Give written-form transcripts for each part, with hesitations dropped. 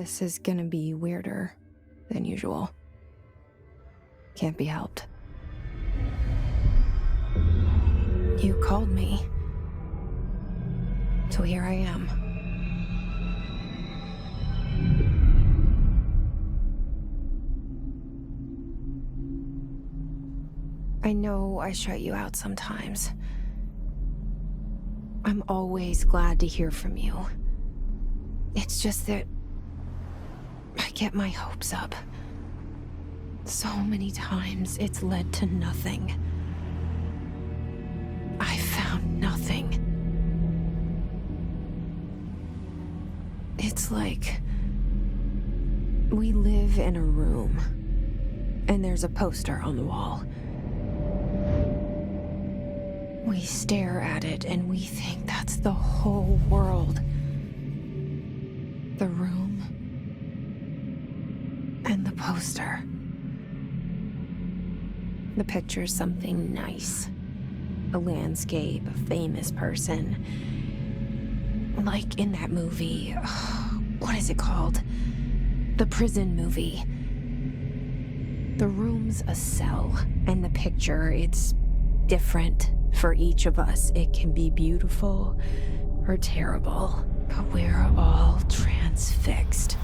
This is gonna be weirder than usual. Can't be helped. You called me. So here I am. I know I shut you out sometimes. I'm always glad to hear from you. It's just that I get my hopes up. So many times it's led to nothing. I found nothing. It's like we live in a room, and there's a poster on the wall. We stare at it and we think that's the whole world. The room and the poster. The picture's something nice. A landscape, a famous person. Like in that movie, what is it called? The prison movie. The room's a cell, and the picture, it's different for each of us. It can be beautiful or terrible, but we're all transfixed.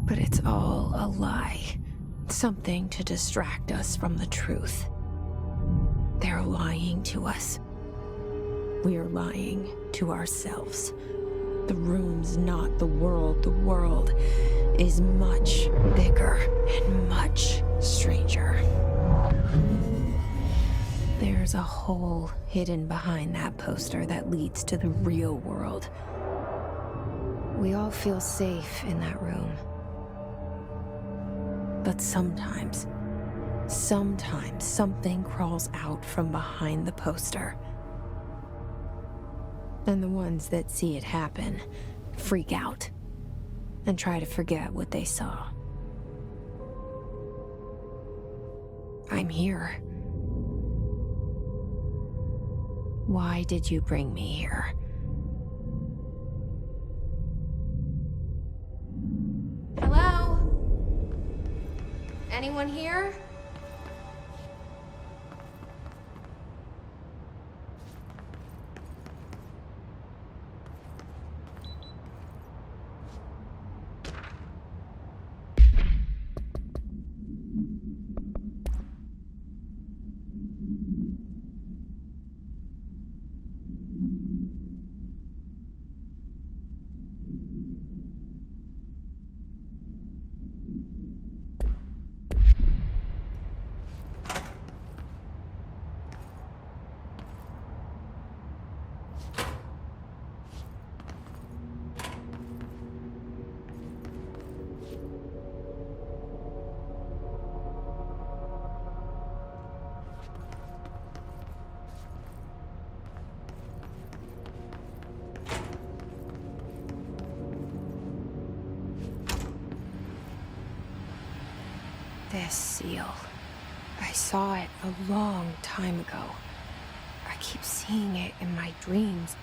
But it's all a lie. Something to distract us from the truth. They're lying to us. We're lying to ourselves. The room's not the world. The world is much bigger and much stranger. There's a hole hidden behind that poster that leads to the real world. We all feel safe in that room. But sometimes something crawls out from behind the poster. And the ones that see it happen freak out and try to forget what they saw. I'm here. Why did you bring me here? Hello? Anyone here? This seal. I saw it a long time ago. I keep seeing it in my dreams.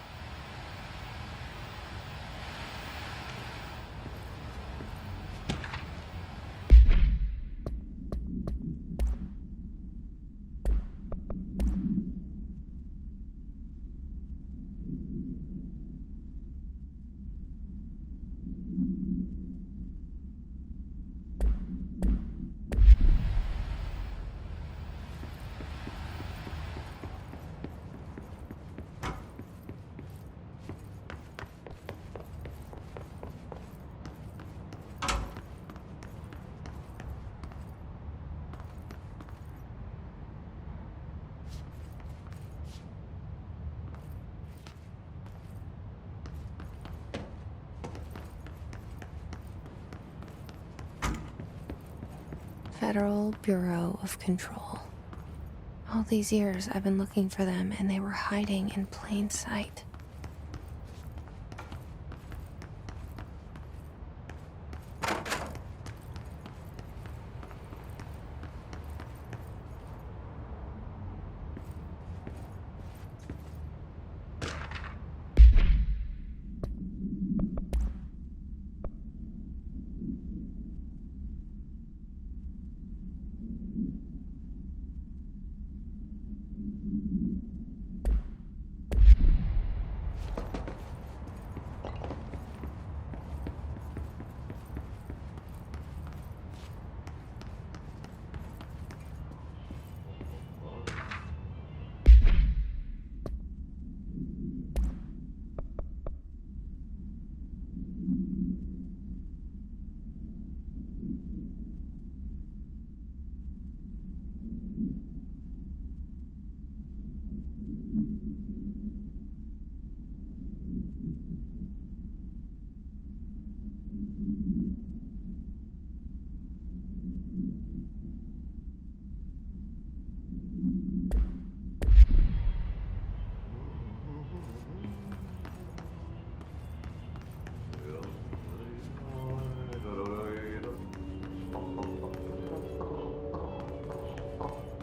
Federal Bureau of Control. All these years I've been looking for them, and they were hiding in plain sight.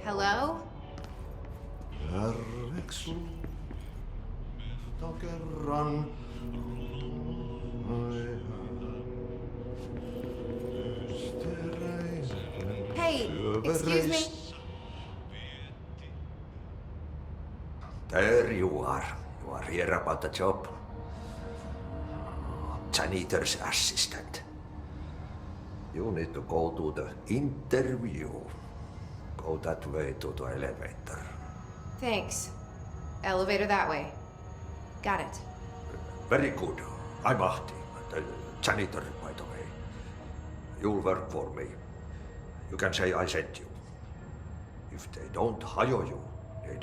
Hello? Hey, excuse me. There you are. You are here about the job. Janitor's assistant. You need to go to the interview. Go that way to the elevator. Thanks. Elevator that way. Got it. Very good. I'm Ahti, the janitor, by the way. You'll work for me. You can say I sent you. If they don't hire you, then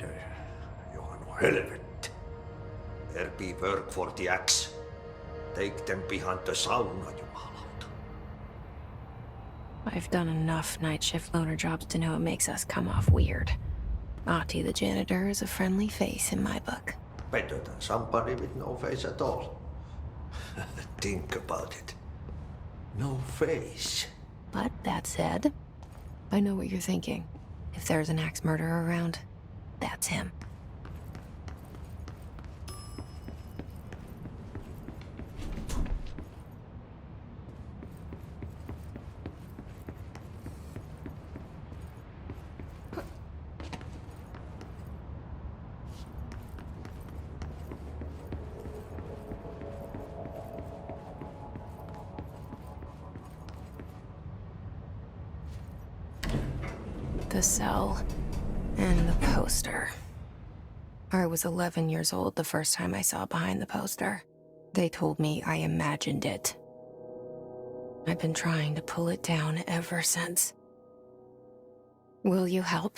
you are no helvet. There be work for the axe. Take them behind the sauna, jumalauta. I've done enough night shift loner jobs to know it makes us come off weird. Ahti the janitor is a friendly face in my book. Better than somebody with no face at all. Think about it. No face. But that said, I know what you're thinking. If there's an axe murderer around, that's him. The cell and the poster. I was 11 years old the first time I saw behind the poster. They told me I imagined it. I've been trying to pull it down ever since. Will you help?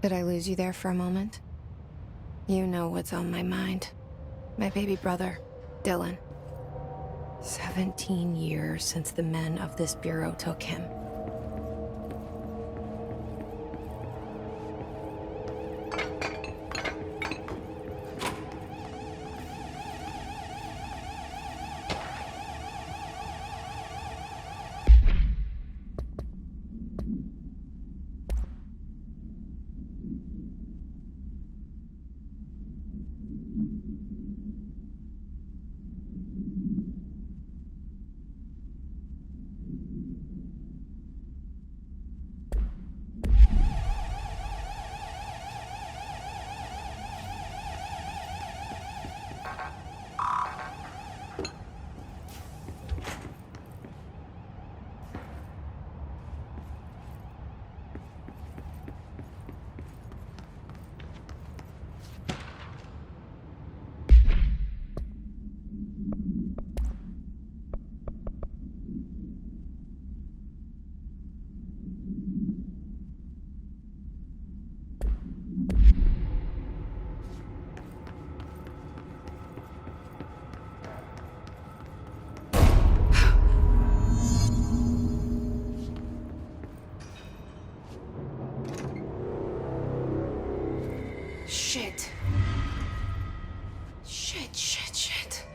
Did I lose you there for a moment? You know what's on my mind. My baby brother, Dylan. 17 years since the men of this bureau took him. Shit. Shit.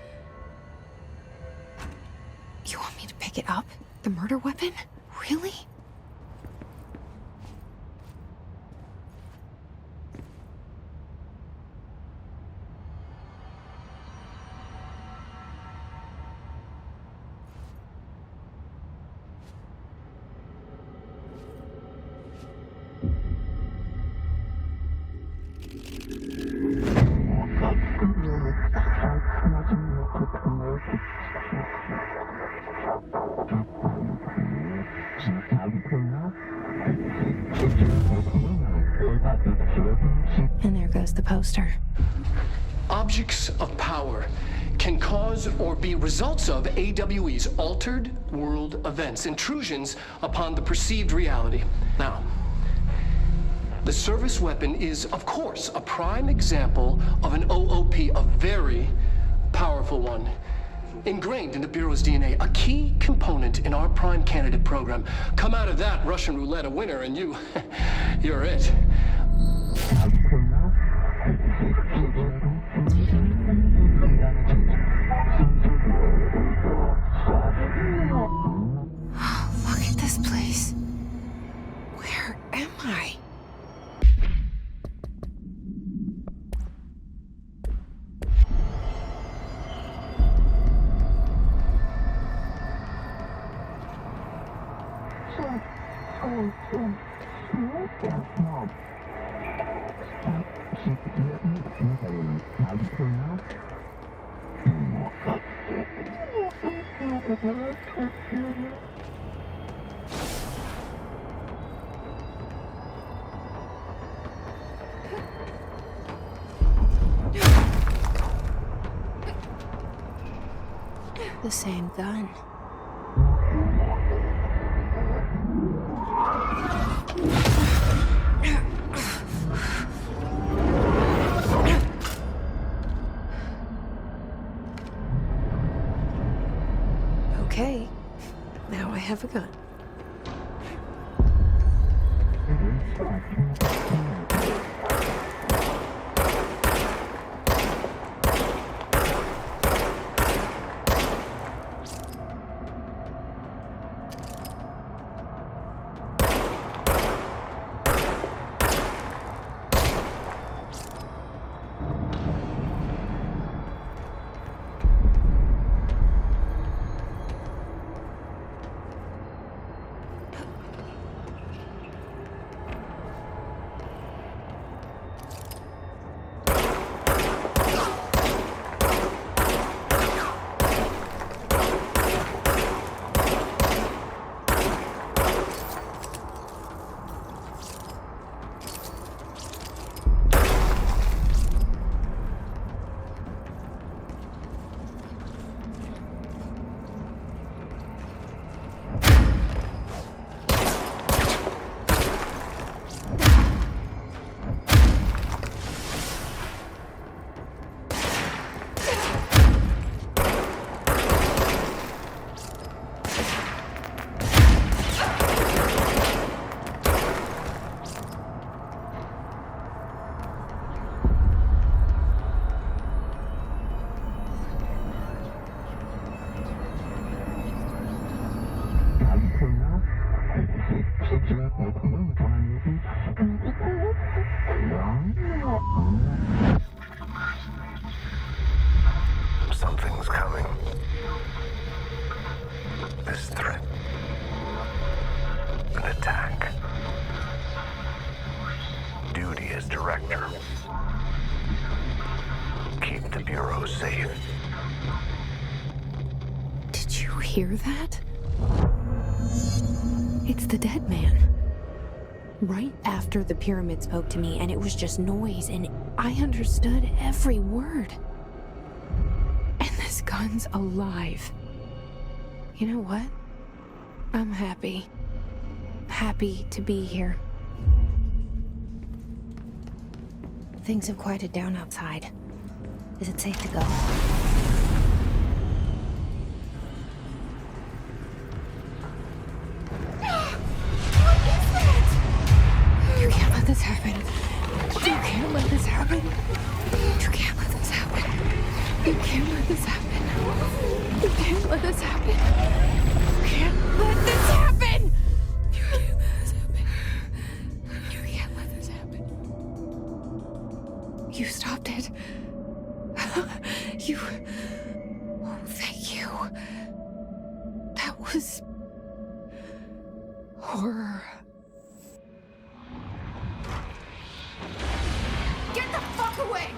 You want me to pick it up? The murder weapon? Really? objects of power can cause or be results of AWE's altered world events, intrusions upon the perceived reality. Now, the service weapon is, of course, a prime example of an OOP, a very powerful one. Ingrained in the Bureau's DNA, a key component in our prime candidate program. Come out of that Russian roulette a winner and you're it. Look at this place. Where am I? The same gun. Okay, now I have a gun. Something's coming. This threat. An attack. Duty as director. Keep the Bureau safe. Did you hear that? It's the dead man. Right after the pyramid spoke to me, and it was just noise, and I understood every word. And this gun's alive. You know what? I'm happy. Happy to be here. Things have quieted down outside. Is it safe to go? You can't let this happen. You can't let this happen. You can't let this happen. You can't let this happen. You can't let this happen. You can't let this happen. You can't let this happen. You can't let this happen. You stopped it. You... Oh, thank you. That was... horror. Get the fuck away!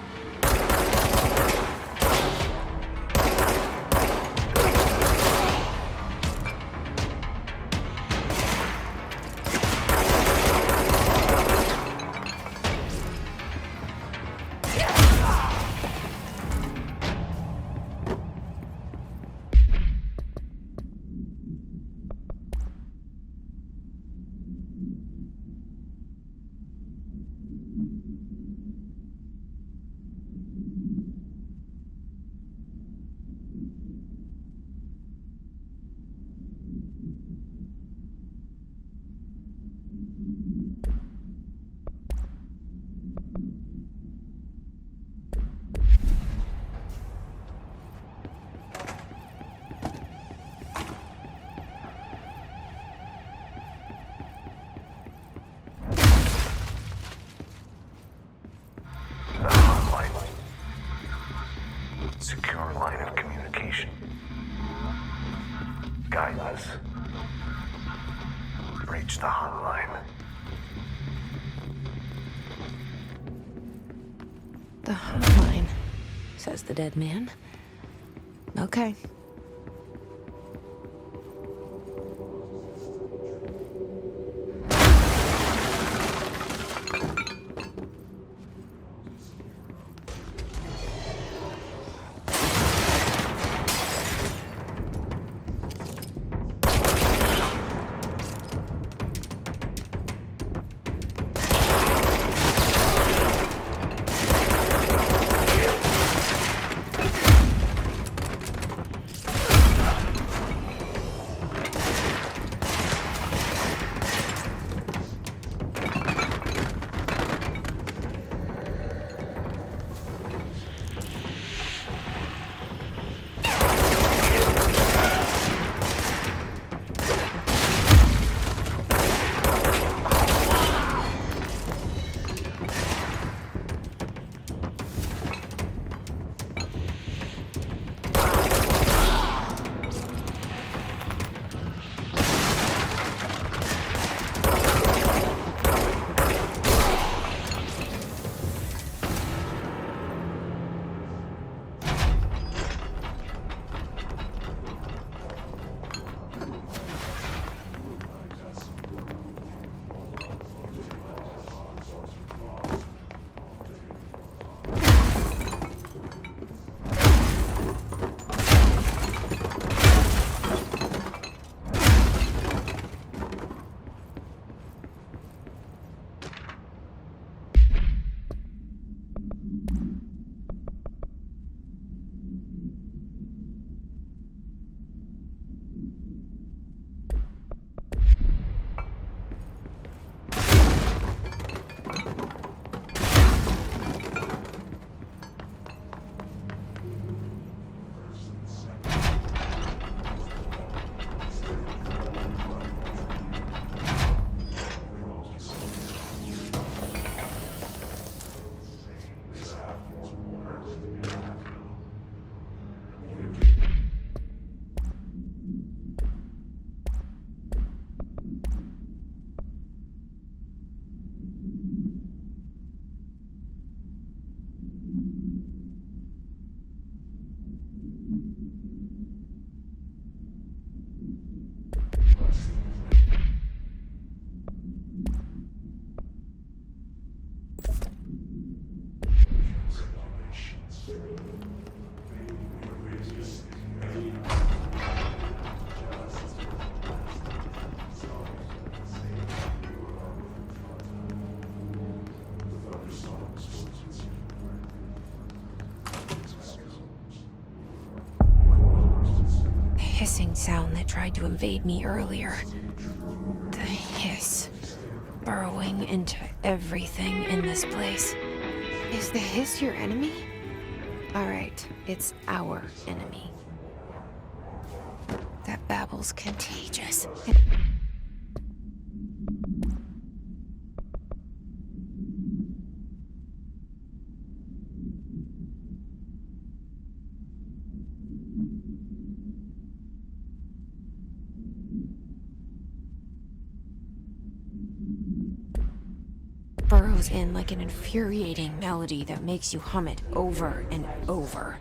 Secure line of communication. Guide us. Reach the hotline. The hotline, says the dead man. Okay. Hissing sound that tried to invade me earlier. The hiss. Burrowing into everything in this place. Is the hiss your enemy? Alright, it's our enemy. That babble's contagious. Burrows in like an infuriating melody that makes you hum it over and over.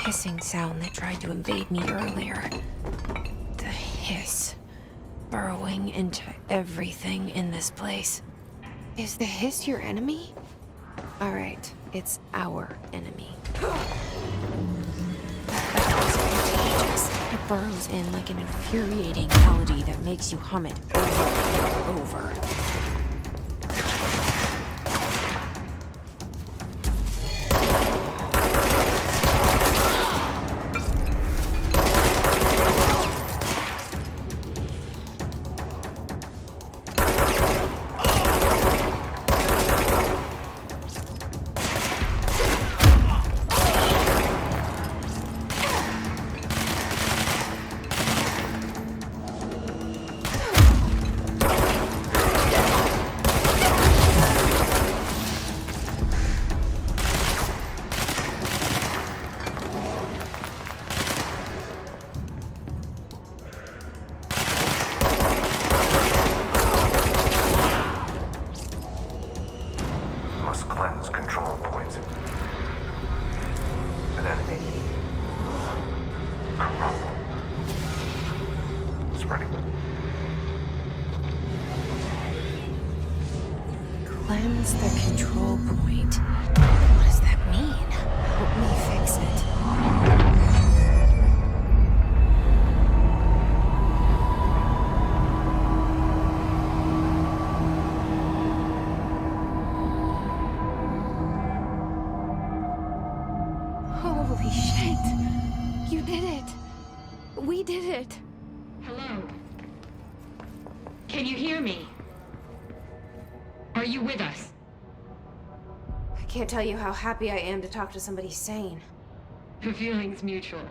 hissing sound that tried to invade me earlier. The hiss. Burrowing into everything in this place. Is the hiss your enemy? Alright, it's our enemy. It's contagious. It burrows in like an infuriating melody that makes you hum it over and over. Must cleanse control points. An enemy. Corrupt. Spreading. Cleanse the control point. What does that mean? Help me fix it. Holy shit! You did it! We did it! Hello? Can you hear me? Are you with us? I can't tell you how happy I am to talk to somebody sane. The feeling's mutual.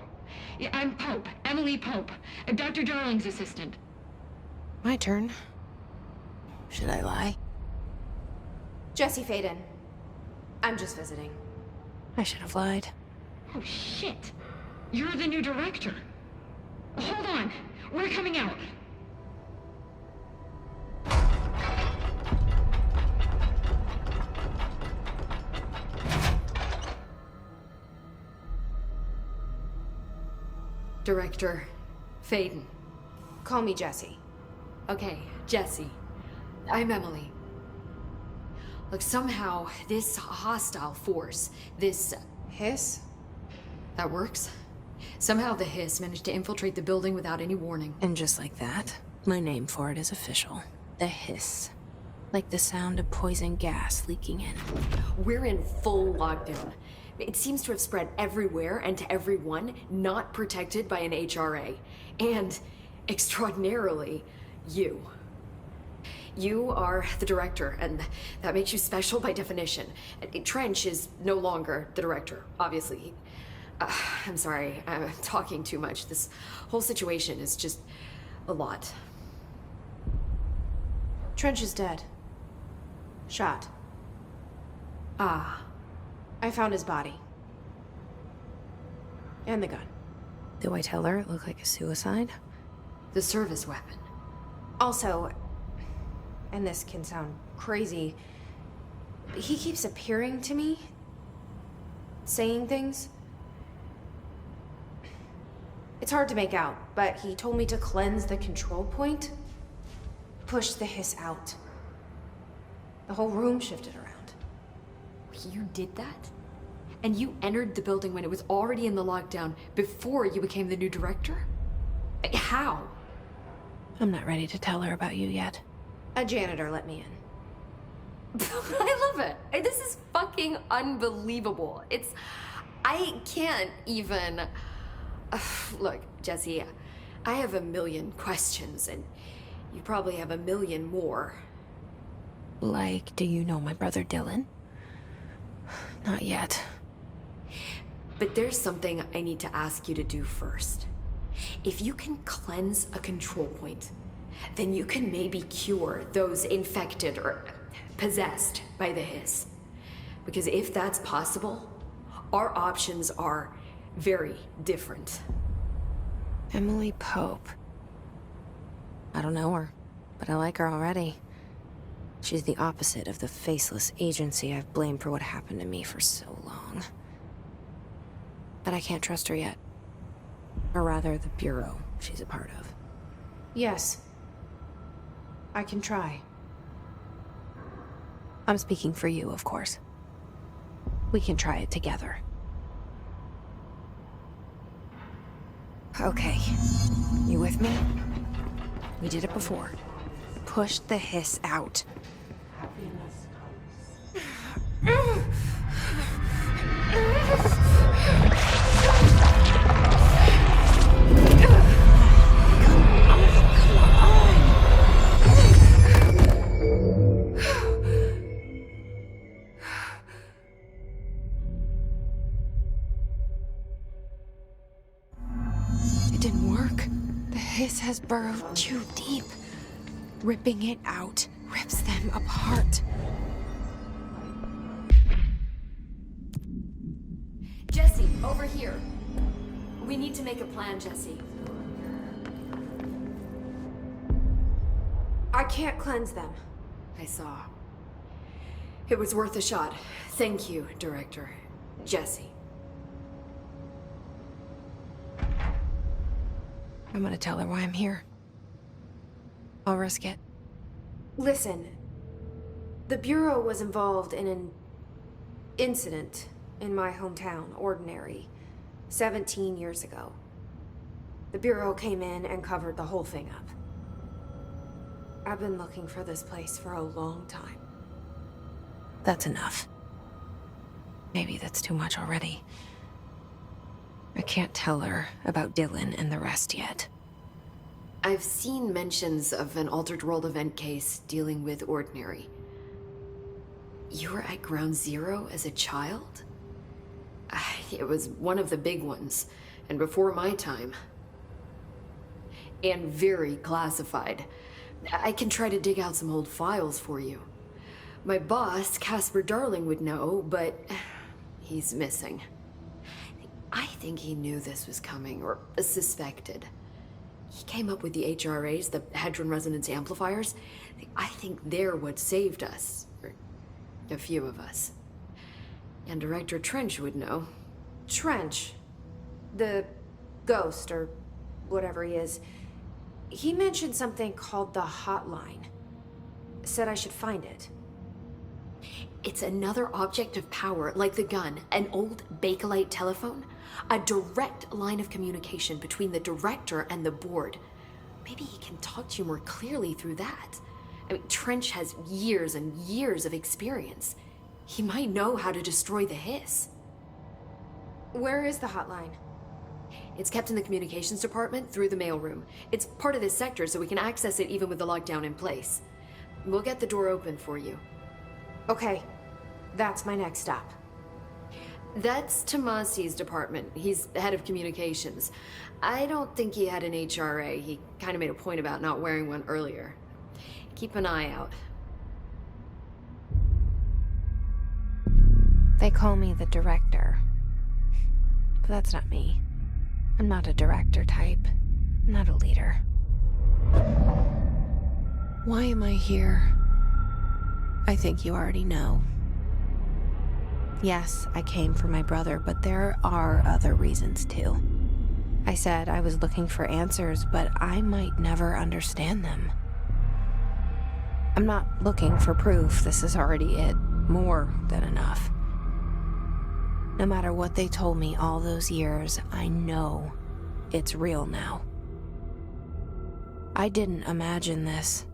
Yeah, I'm Pope, Emily Pope, Dr. Darling's assistant. My turn. Should I lie? Jesse Faden. I'm just visiting. I should have lied. Oh, shit. You're the new director. Hold on. We're coming out. Director Faden. Call me Jesse. Okay, Jesse. I'm Emily. Look, somehow this hostile force, this Hiss? that works. Somehow the hiss managed to infiltrate the building without any warning. And just like that, my name for it is official. The hiss. Like the sound of poison gas leaking in. We're in full lockdown. It seems to have spread everywhere and to everyone not protected by an HRA. And, extraordinarily, you. You are the director, and that makes you special by definition. Trench is no longer the director, obviously. I'm sorry, I'm talking too much. This whole situation is just a lot. Trench is dead. Shot. Ah. I found his body. And the gun. Do I tell her it looked like a suicide? The service weapon. Also, and this can sound crazy, he keeps appearing to me, saying things. It's hard to make out, but he told me to cleanse the control point, push the hiss out. The whole room shifted around. You did that? And you entered the building when it was already in the lockdown before you became the new director? How? I'm not ready to tell her about you yet. A janitor let me in. I love it. This is fucking unbelievable. I can't even... Look, Jesse, I have a million questions, and you probably have a million more. Like, do you know my brother Dylan? Not yet. But there's something I need to ask you to do first. If you can cleanse a control point, then you can maybe cure those infected or possessed by the hiss. Because if that's possible, our options are very different. Emily Pope. I don't know her, but I like her already. She's the opposite of the faceless agency I've blamed for what happened to me for so long. but I can't trust her yet. Or rather, the Bureau she's a part of. Yes. I can try. I'm speaking for you, of course. We can try it together. Okay. You with me? We did it before. Push the hiss out. It didn't work. The hiss has burrowed too deep. Ripping it out rips them apart. Jesse, over here. We need to make a plan, Jesse. I can't cleanse them. I saw. It was worth a shot. Thank you, Director. Jesse. I'm gonna tell her why I'm here. I'll risk it. Listen, the Bureau was involved in an incident in my hometown, Ordinary, 17 years ago. The Bureau came in and covered the whole thing up. I've been looking for this place for a long time. That's enough. Maybe that's too much already. I can't tell her about Dylan and the rest yet. I've seen mentions of an Altered World event case dealing with Ordinary. You were at Ground Zero as a child? It was one of the big ones, and before my time. And very classified. I can try to dig out some old files for you. My boss, Casper Darling, would know, but he's missing. I think he knew this was coming, or suspected. He came up with the HRAs, the Hadron Resonance Amplifiers. I think they're what saved us. Or a few of us. And Director Trench would know. Trench? The ghost, or whatever he is. He mentioned something called the Hotline. Said I should find it. It's another object of power, like the gun, an old Bakelite telephone. A direct line of communication between the director and the board. Maybe he can talk to you more clearly through that. I mean, Trench has years and years of experience. He might know how to destroy the hiss. Where is the hotline? It's kept in the communications department through the mailroom. It's part of this sector, so we can access it even with the lockdown in place. We'll get the door open for you. Okay, that's my next stop. That's Tomasi's department. He's head of communications. I don't think he had an HRA. He kind of made a point about not wearing one earlier. Keep an eye out. They call me the director. But that's not me. I'm not a director type. I'm not a leader. Why am I here? I think you already know. Yes, I came for my brother, but there are other reasons too. I said I was looking for answers, but I might never understand them. I'm not looking for proof. This is already it. More than enough. No matter what they told me all those years, I know it's real now. I didn't imagine this.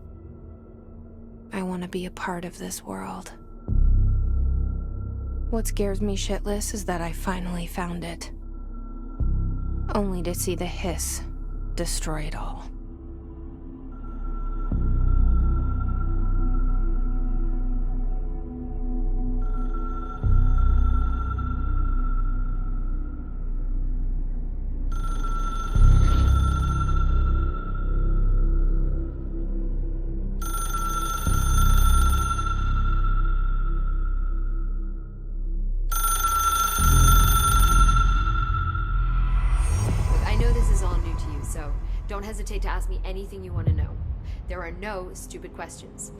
I want to be a part of this world. What scares me shitless is that I finally found it. Only to see the hiss destroy it all. Don't hesitate to ask me anything you want to know. There are no stupid questions.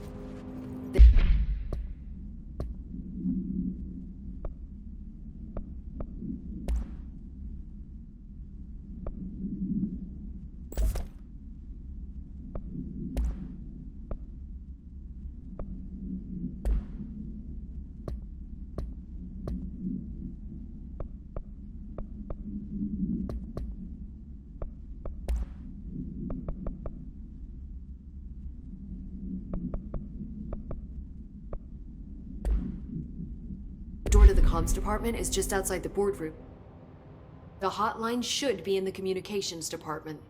comms department is just outside the boardroom. The hotline should be in the communications department.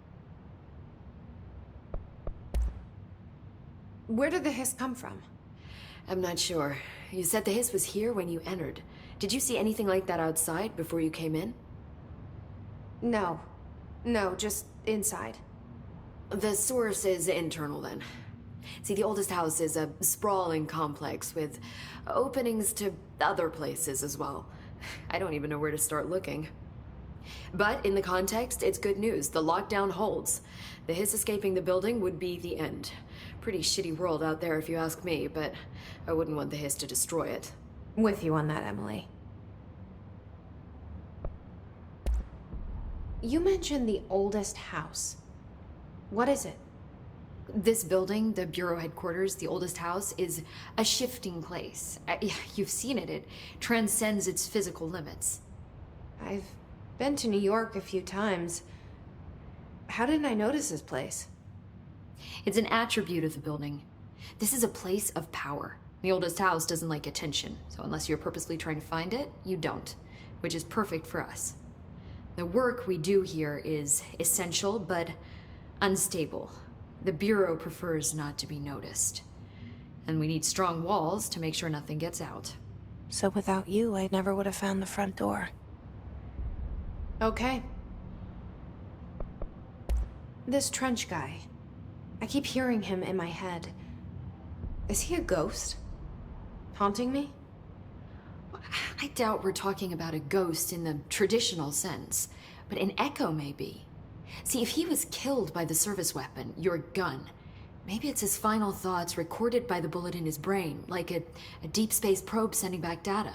Where did the hiss come from? I'm not sure. You said the hiss was here when you entered. Did you see anything like that outside before you came in? No. No, just inside. The source is internal then. See, the oldest house is a sprawling complex with openings to other places as well. I don't even know where to start looking. But in the context, it's good news. The lockdown holds. The hiss escaping the building would be the end. Pretty shitty world out there if you ask me, but I wouldn't want the hiss to destroy it. With you on that, Emily. You mentioned the oldest house. What is it? This building, the Bureau headquarters, the oldest house, is a shifting place. You've seen it. It transcends its physical limits. I've been to New York a few times. How didn't I notice this place? It's an attribute of the building. This is a place of power. The oldest house doesn't like attention, so unless you're purposely trying to find it, you don't, which is perfect for us. The work we do here is essential, but unstable. The Bureau prefers not to be noticed. And we need strong walls to make sure nothing gets out. So without you, I never would have found the front door. Okay. This Trench guy. I keep hearing him in my head. Is he a ghost? Haunting me? I doubt we're talking about a ghost in the traditional sense, but an echo maybe. See, if he was killed by the service weapon, your gun, maybe it's his final thoughts recorded by the bullet in his brain, like a deep space probe sending back data.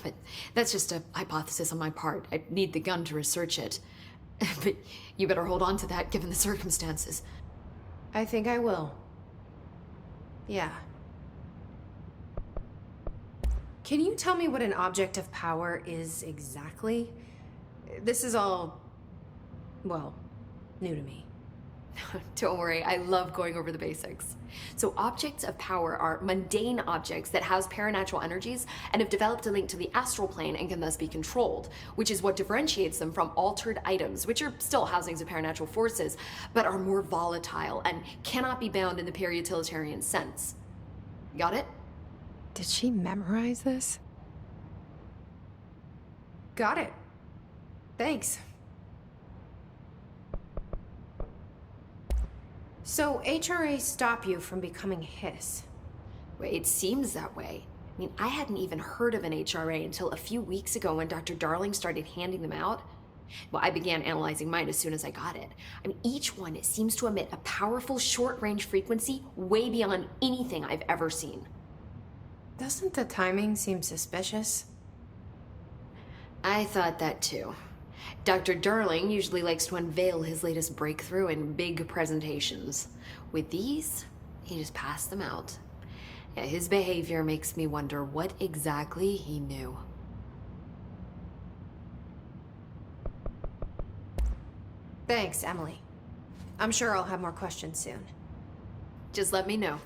But that's just a hypothesis on my part. I need the gun to research it. But you better hold on to that given the circumstances. I think I will. Yeah. Can you tell me what an object of power is exactly? This is all, well, new to me. Don't worry, I love going over the basics. So objects of power are mundane objects that house paranatural energies and have developed a link to the astral plane and can thus be controlled, which is what differentiates them from altered items, which are still housings of paranatural forces, but are more volatile and cannot be bound in the peri-utilitarian sense. Got it? Did she memorize this? Got it. Thanks. So HRA stop you from becoming Hiss? Well, it seems that way. I mean, I hadn't even heard of an HRA until a few weeks ago when Dr. Darling started handing them out. Well, I began analyzing mine as soon as I got it. I mean, each one seems to emit a powerful short-range frequency way beyond anything I've ever seen. Doesn't the timing seem suspicious? I thought that too. Dr. Darling usually likes to unveil his latest breakthrough in big presentations. With these, he just passed them out. Yeah, his behavior makes me wonder what exactly he knew. Thanks, Emily. I'm sure I'll have more questions soon. Just let me know.